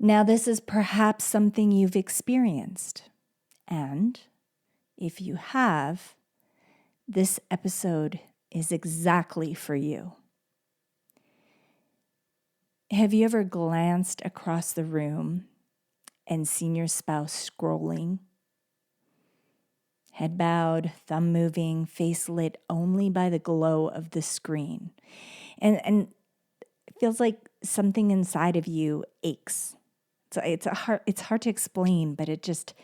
Now, this is perhaps something you've experienced. And if you have, this episode is exactly for you. Have you ever glanced across the room and seen your spouse scrolling? Head bowed, thumb moving, face lit only by the glow of the screen. And it feels like something inside of you aches. It's hard to explain, but it just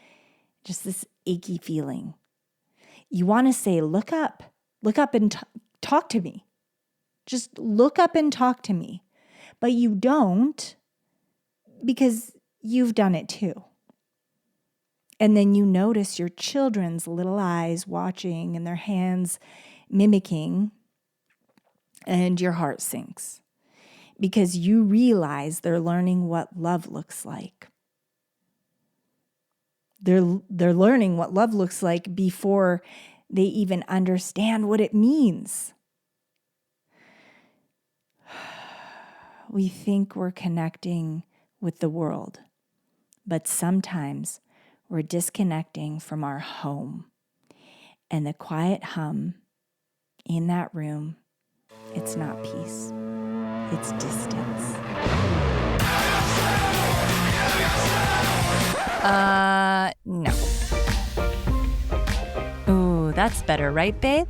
this achy feeling. You want to say, look up and talk to me. Just look up and talk to me. But you don't, because you've done it too. And then you notice your children's little eyes watching and their hands mimicking, and your heart sinks because you realize they're learning what love looks like. They're learning what love looks like before they even understand what it means. We think we're connecting with the world, but sometimes we're disconnecting from our home. And the quiet hum in that room, it's not peace, it's distance. No. Ooh, that's better, right, babe?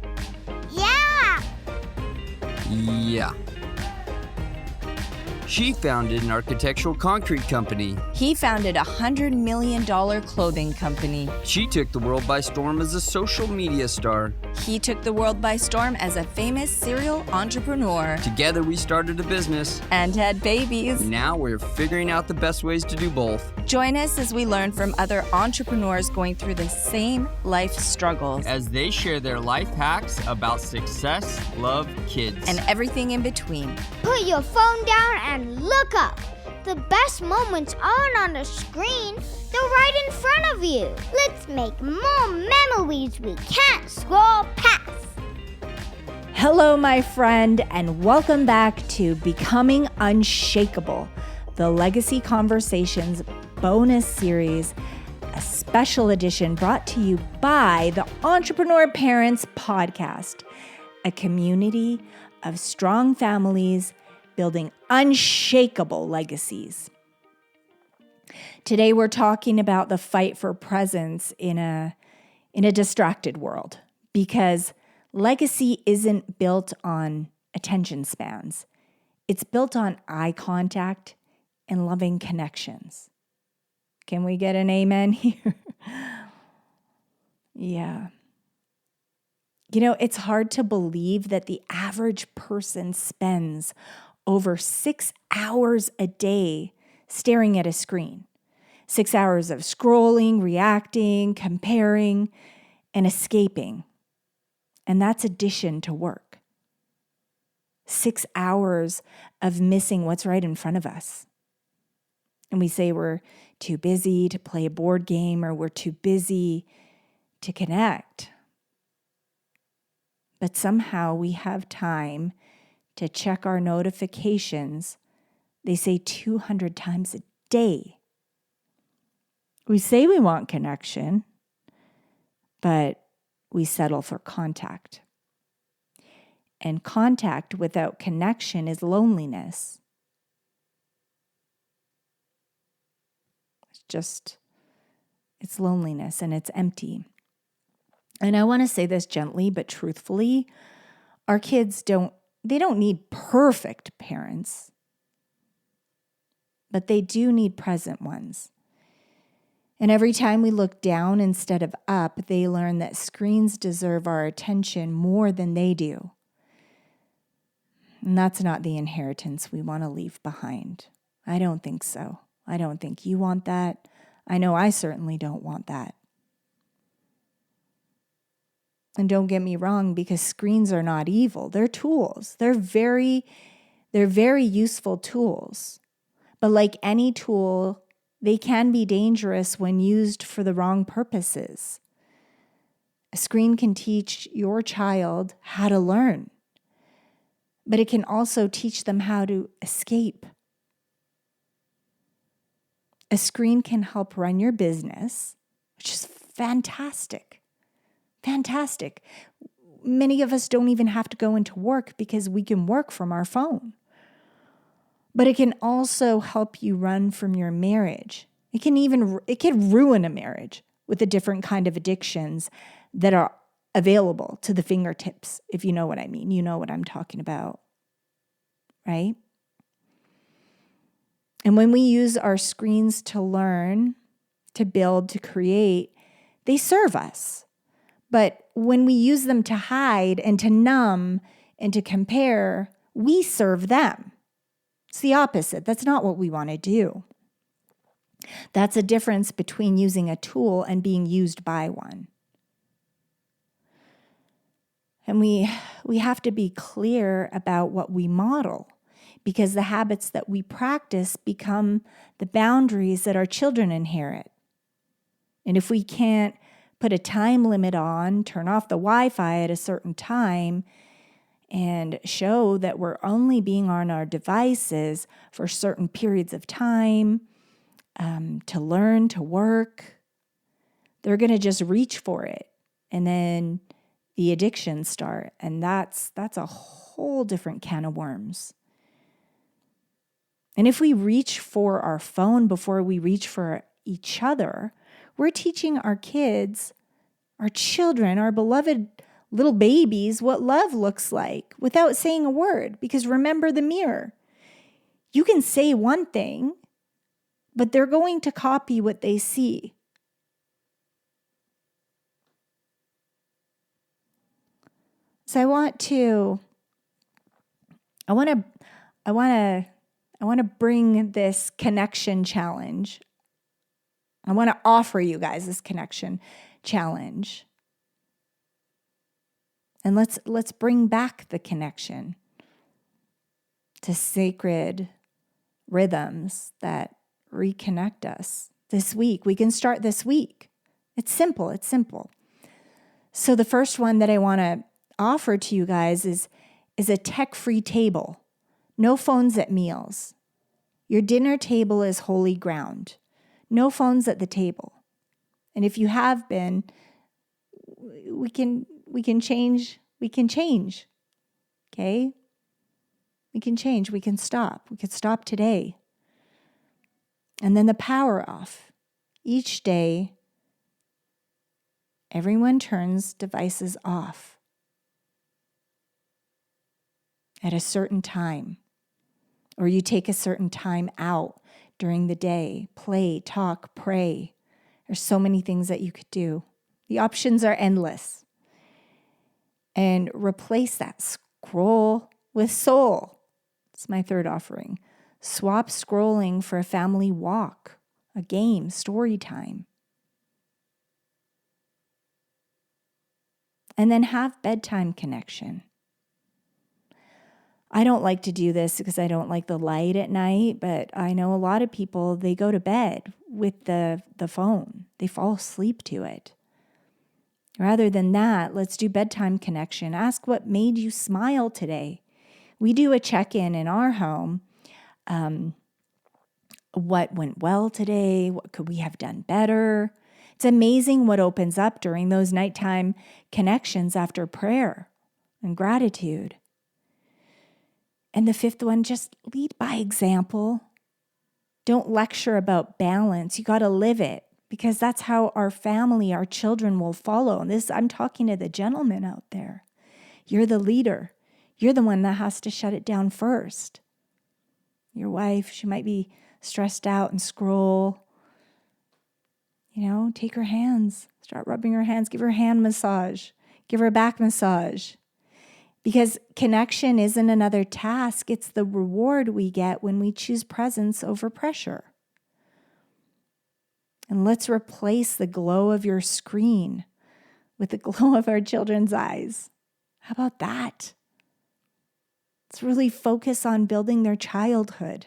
Yeah! Yeah. She founded an architectural concrete company. He founded a $100 million clothing company. She took the world by storm as a social media star. He took the world by storm as a famous serial entrepreneur. Together we started a business. And had babies. Now we're figuring out the best ways to do both. Join us as we learn from other entrepreneurs going through the same life struggles. As they share their life hacks about success, love, kids, and everything in between. Put your phone down and look up. The best moments aren't on the screen, they're right in front of you. Let's make more memories we can't scroll past. Hello, my friend, and welcome back to Becoming Unshakable, the Legacy Conversations bonus series, a special edition brought to you by the Entrepreneur Parents Podcast, a community of strong families building unshakable legacies. Today we're talking about the fight for presence in a distracted world, because legacy isn't built on attention spans. It's built on eye contact and loving connections. Can we get an amen here? Yeah. You know, it's hard to believe that the average person spends over 6 hours a day staring at a screen. 6 hours of scrolling, reacting, comparing, and escaping. And that's addition to work. 6 hours of missing what's right in front of us. And we say we're too busy to play a board game, or we're too busy to connect. But somehow we have time to check our notifications, they say 200 times a day. We say we want connection, but we settle for contact. And contact without connection is loneliness. It's loneliness, and it's empty. And I want to say this gently but truthfully. Our kids don't need perfect parents, but they do need present ones. And every time we look down instead of up, they learn that screens deserve our attention more than they do. And that's not the inheritance we want to leave behind. I don't think so. I don't think you want that. I know I certainly don't want that. And don't get me wrong, because screens are not evil. They're tools. They're very useful tools. But like any tool, they can be dangerous when used for the wrong purposes. A screen can teach your child how to learn, but it can also teach them how to escape. A screen can help run your business, which is fantastic. Fantastic. Many of us don't even have to go into work because we can work from our phone. But it can also help you run from your marriage. It can ruin a marriage with the different kind of addictions that are available to the fingertips, if you know what I mean. You know what I'm talking about, right? And when we use our screens to learn, to build, to create, they serve us. But when we use them to hide and to numb and to compare, we serve them. It's the opposite. That's not what we want to do. That's a difference between using a tool and being used by one. And we have to be clear about what we model, because the habits that we practice become the boundaries that our children inherit. And if we can't put a time limit on, turn off the Wi-Fi at a certain time, and show that we're only being on our devices for certain periods of time, to learn, to work, they're going to just reach for it. And then the addictions start. And that's a whole different can of worms. And if we reach for our phone before we reach for each other, we're teaching our kids, our children, our beloved little babies what love looks like without saying a word. Because remember the mirror. You can say one thing, but they're going to copy what they see. So I want to bring this connection challenge. I want to offer you guys this connection challenge. And let's bring back the connection to sacred rhythms that reconnect us this week. We can start this week. It's simple. So the first one that I want to offer to you guys is a tech-free table. No phones at meals. Your dinner table is holy ground. No phones at the table. And if you have been, we can change. Okay? We can change. We can stop. We could stop today. And then the power off. Each day, everyone turns devices off at a certain time. Or you take a certain time out during the day. Play, talk, pray. There's so many things that you could do. The options are endless. And replace that scroll with soul. It's my third offering. Swap scrolling for a family walk, a game, story time. And then have bedtime connection. I don't like to do this because I don't like the light at night, but I know a lot of people, they go to bed with the phone. They fall asleep to it. Rather than that, let's do bedtime connection. Ask what made you smile today. We do a check-in in our home. What went well today? What could we have done better? It's amazing what opens up during those nighttime connections after prayer and gratitude. And the fifth one, just lead by example. Don't lecture about balance. You got to live it, because that's how our family, our children will follow. And this, I'm talking to the gentleman out there. You're the leader. You're the one that has to shut it down first. Your wife, she might be stressed out and scroll. Take her hands, start rubbing her hands, give her a hand massage, give her a back massage. Because connection isn't another task, it's the reward we get when we choose presence over pressure. And let's replace the glow of your screen with the glow of our children's eyes. How about that? Let's really focus on building their childhood.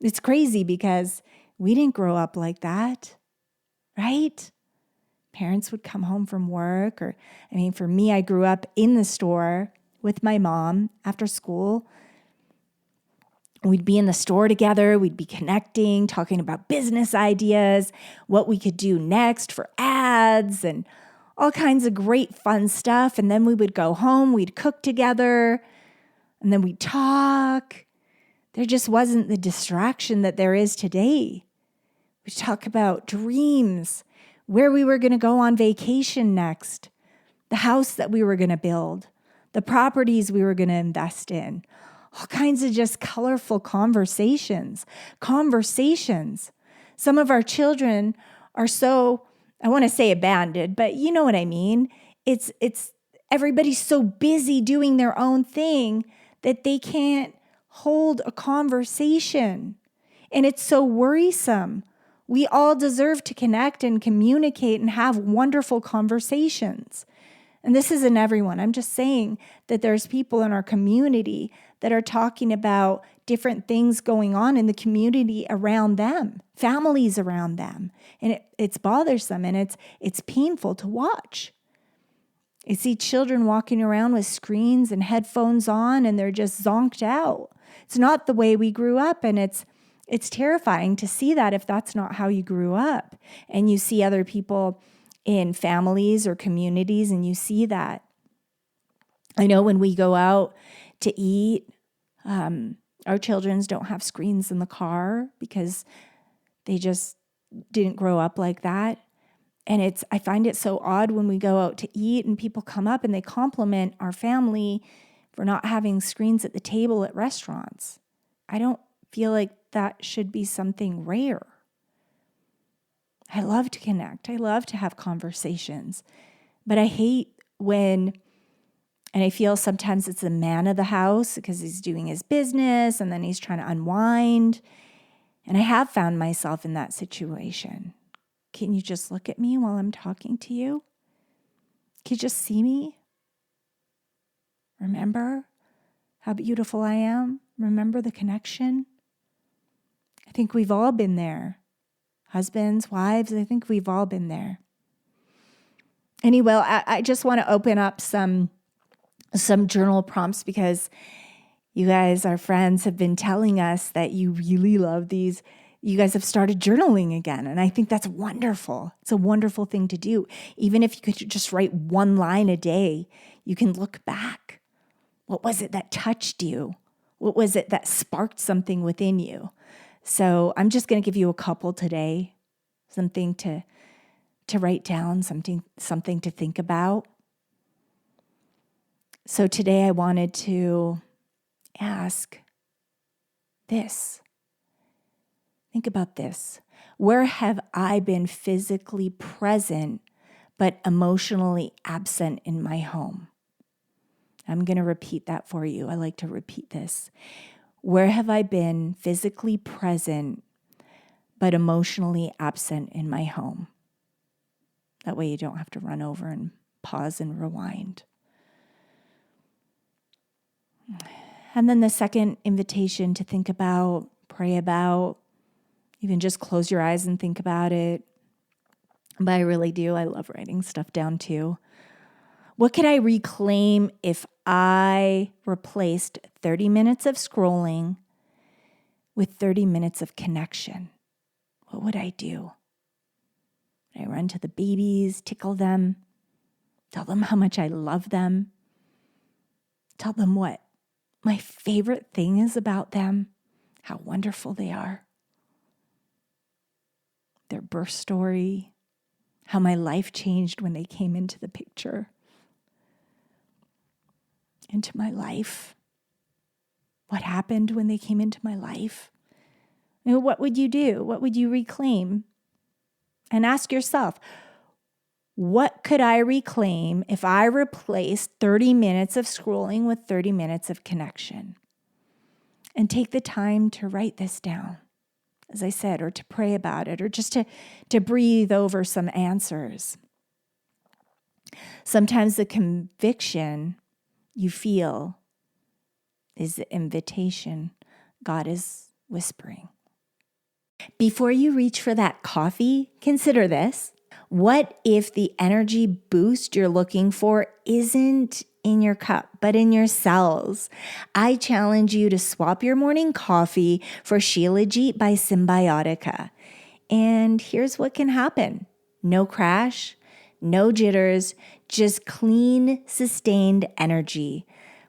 It's crazy because we didn't grow up like that, right? Parents would come home from work, for me, I grew up in the store with my mom after school. We'd be in the store together. We'd be connecting, talking about business ideas, what we could do next for ads and all kinds of great fun stuff. And then we would go home, we'd cook together, and then we'd talk. There just wasn't the distraction that there is today. We'd talk about dreams, where we were going to go on vacation next, the house that we were going to build, the properties we were going to invest in, all kinds of just colorful conversations. Some of our children are so, I want to say abandoned, but you know what I mean. It's everybody's so busy doing their own thing that they can't hold a conversation. And it's so worrisome. We all deserve to connect and communicate and have wonderful conversations. And this isn't everyone. I'm just saying that there's people in our community that are talking about different things going on in the community around them, families around them. And it's bothersome and it's painful to watch. I see children walking around with screens and headphones on and they're just zonked out. It's not the way we grew up, and it's terrifying to see that if that's not how you grew up. And you see other people in families or communities and you see that. I know when we go out to eat, our children don't have screens in the car because they just didn't grow up like that. And I find it so odd when we go out to eat and people come up and they compliment our family for not having screens at the table at restaurants. I don't feel like that should be something rare. I love to connect. I love to have conversations. But I hate when, and I feel sometimes it's the man of the house because he's doing his business and then he's trying to unwind. And I have found myself in that situation. Can you just look at me while I'm talking to you? Can you just see me? Remember how beautiful I am? Remember the connection? I think we've all been there. Husbands, wives, I think we've all been there. Anyway, I just want to open up some journal prompts because you guys, our friends, have been telling us that you really love these. You guys have started journaling again, and I think that's wonderful. It's a wonderful thing to do. Even if you could just write one line a day, you can look back. What was it that touched you? What was it that sparked something within you? So I'm just going to give you a couple today, something to write down, something to think about. So today I wanted to ask this. Think about this. Where have I been physically present but emotionally absent in my home? I'm going to repeat that for you. I like to repeat this. Where have I been physically present but emotionally absent in my home? That way you don't have to run over and pause and rewind. And then the second invitation to think about, pray about, even just close your eyes and think about it. But I really do. I love writing stuff down too. What could I reclaim if I replaced 30 minutes of scrolling with 30 minutes of connection? What would I do? Would I run to the babies, tickle them, tell them how much I love them, tell them what my favorite thing is about them, how wonderful they are, their birth story, how my life changed when they came into the picture, into my life, what happened when they came into my life. You know, what would you do? What would you reclaim? And ask yourself, what could I reclaim if I replaced 30 minutes of scrolling with 30 minutes of connection? And take the time to write this down, as I said, or to pray about it, or just to breathe over some answers. Sometimes the conviction you feel is the invitation God is whispering. Before you reach for that coffee, consider this. What if the energy boost you're looking for isn't in your cup, but in your cells. I challenge you to swap your morning coffee for Shilajit by Symbiotica. And here's what can happen. No crash, no jitters, just clean, sustained energy,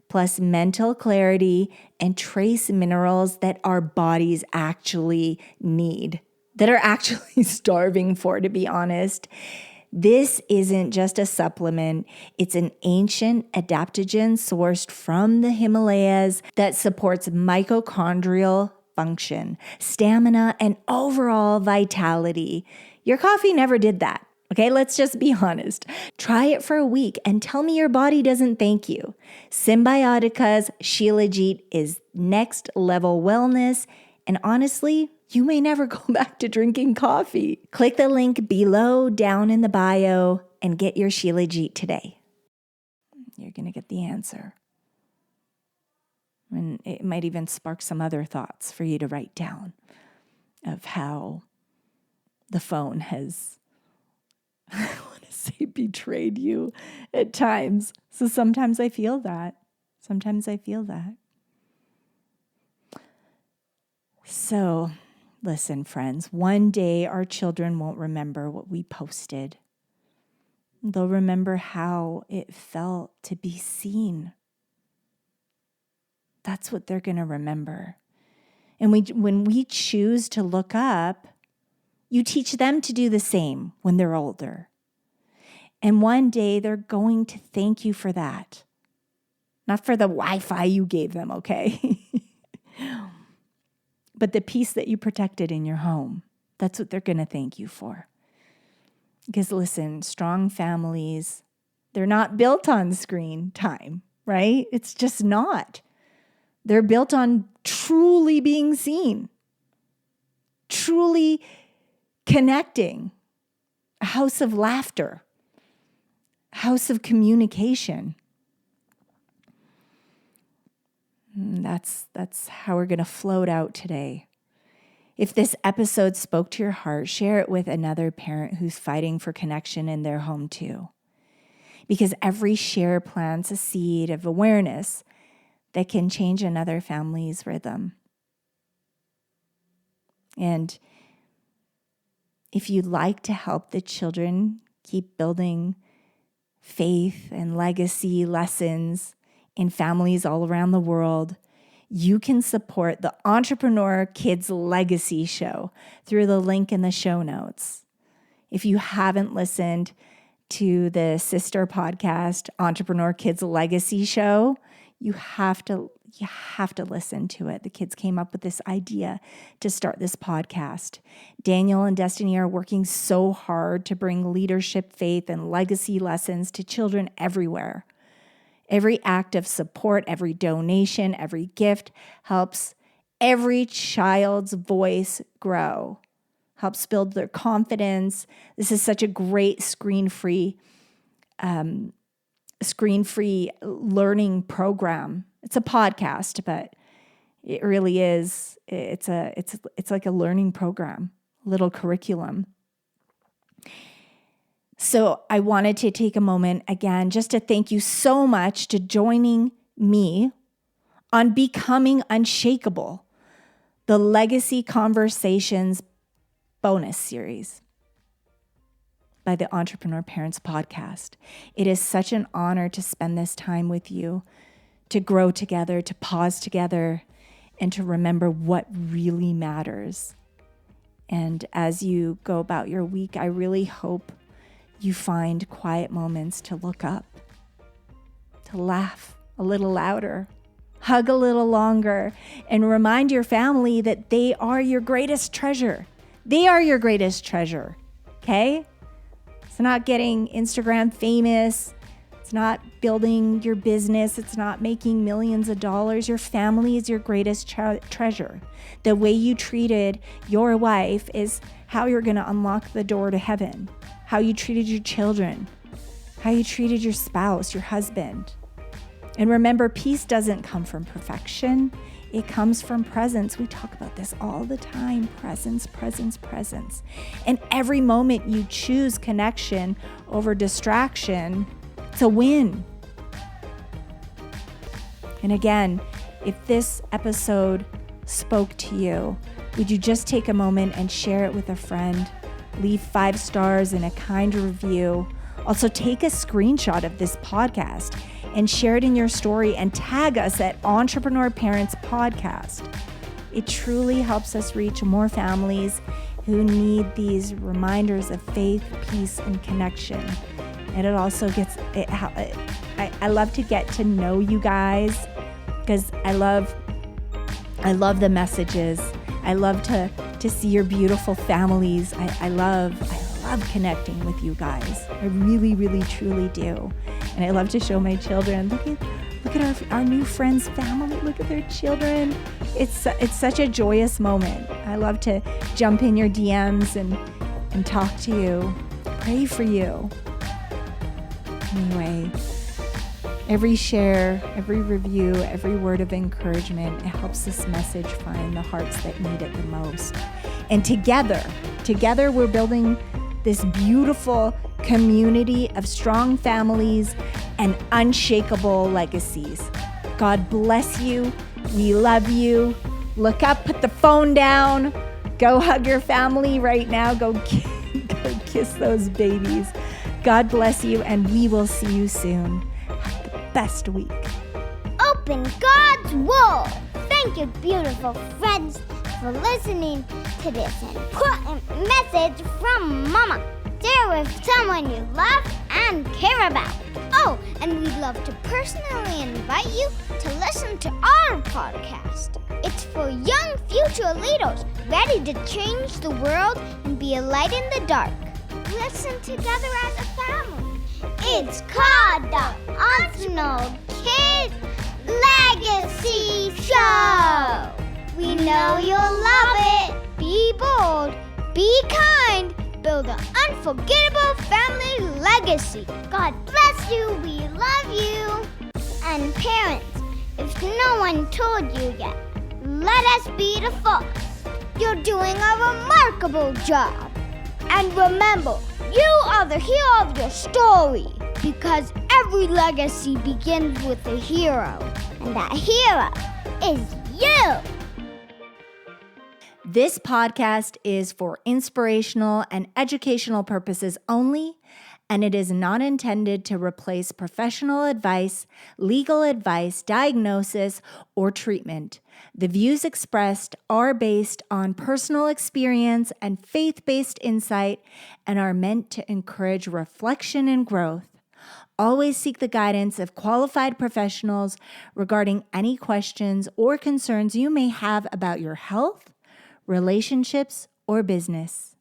plus mental clarity and trace minerals that our bodies actually need, that are actually starving for, to be honest. This isn't just a supplement. It's an ancient adaptogen sourced from the Himalayas that supports mitochondrial function, stamina, and overall vitality. Your coffee never did that. Okay, let's just be honest. Try it for a week and tell me your body doesn't thank you. Symbiotica's Shilajit is next level wellness, and honestly, you may never go back to drinking coffee. Click the link below down in the bio and get your Shilajit today. You're going to get the answer. And it might even spark some other thoughts for you to write down of how the phone has, I want to say, betrayed you at times. So sometimes I feel that. So listen, friends, one day our children won't remember what we posted. They'll remember how it felt to be seen. That's what they're going to remember. And when we choose to look up, you teach them to do the same when they're older. And one day they're going to thank you for that. Not for the Wi-Fi you gave them, okay? But the peace that you protected in your home. That's what they're going to thank you for. Because listen, strong families, they're not built on screen time, right? It's just not. They're built on truly being seen, truly connecting, a house of laughter, a house of communication. That's how we're going to float out today. If this episode spoke to your heart, share it with another parent who's fighting for connection in their home too. Because every share plants a seed of awareness that can change another family's rhythm. And if you'd like to help the children keep building faith and legacy lessons in families all around the world, you can support the Entrepreneur Kids Legacy Show through the link in the show notes. If you haven't listened to the sister podcast, Entrepreneur Kids Legacy Show, you have to listen to it. The kids came up with this idea to start this podcast. Daniel and Destiny are working so hard to bring leadership, faith, and legacy lessons to children everywhere. Every act of support, every donation, every gift helps every child's voice grow, helps build their confidence. This is such a great screen-free learning program. It's a podcast, but it really is. It's like a learning program, a little curriculum. So I wanted to take a moment again just to thank you so much to joining me on Becoming Unshakable, the Legacy Conversations bonus series by the Entrepreneur Parents Podcast. It is such an honor to spend this time with you, to grow together, to pause together, and to remember what really matters. And as you go about your week, I really hope you find quiet moments to look up, to laugh a little louder, hug a little longer, and remind your family that they are your greatest treasure. They are your greatest treasure, okay? It's not getting Instagram famous. It's not building your business. It's not making millions of dollars. Your family is your greatest treasure. The way you treated your wife is how you're going to unlock the door to heaven. How you treated your children, how you treated your spouse, your husband. And remember, peace doesn't come from perfection. It comes from presence. We talk about this all the time. Presence, presence, presence. And every moment you choose connection over distraction, it's a win. And again, if this episode spoke to you, would you just take a moment and share it with a friend? Leave 5 stars and a kind review. Also, take a screenshot of this podcast and share it in your story and tag us at Entrepreneur Parents Podcast. It truly helps us reach more families who need these reminders of faith, peace, and connection. And it also I love to get to know you guys because I love the messages. I love to see your beautiful families. I love connecting with you guys. I really, really, truly do. And I love to show my children, look at our new friends' family. Look at their children. It's such a joyous moment. I love to jump in your DMs and talk to you, pray for you. Anyway, every share, every review, every word of encouragement, it helps this message find the hearts that need it the most. And together we're building this beautiful community of strong families and unshakable legacies. God bless you. We love you. Look up, put the phone down. Go hug your family right now. Go kiss those babies. God bless you, and we will see you soon. Have the best week. Open God's Word. Thank you, beautiful friends, for listening to this important message from Mama. Share with someone you love and care about. Oh, and we'd love to personally invite you to listen to our podcast. It's for young future leaders ready to change the world and be a light in the dark. Listen together as a family. It's called the Arsenal Kids Legacy Show. We know you'll love it. Be bold, be kind, build an unforgettable family legacy. God bless you. We love you. And parents, if no one told you yet, let us be the first. You're doing a remarkable job. And remember, you are the hero of your story, because every legacy begins with a hero, and that hero is you. This podcast is for inspirational and educational purposes only, and it is not intended to replace professional advice, legal advice, diagnosis, or treatment. The views expressed are based on personal experience and faith-based insight and are meant to encourage reflection and growth. Always seek the guidance of qualified professionals regarding any questions or concerns you may have about your health, relationships, or business.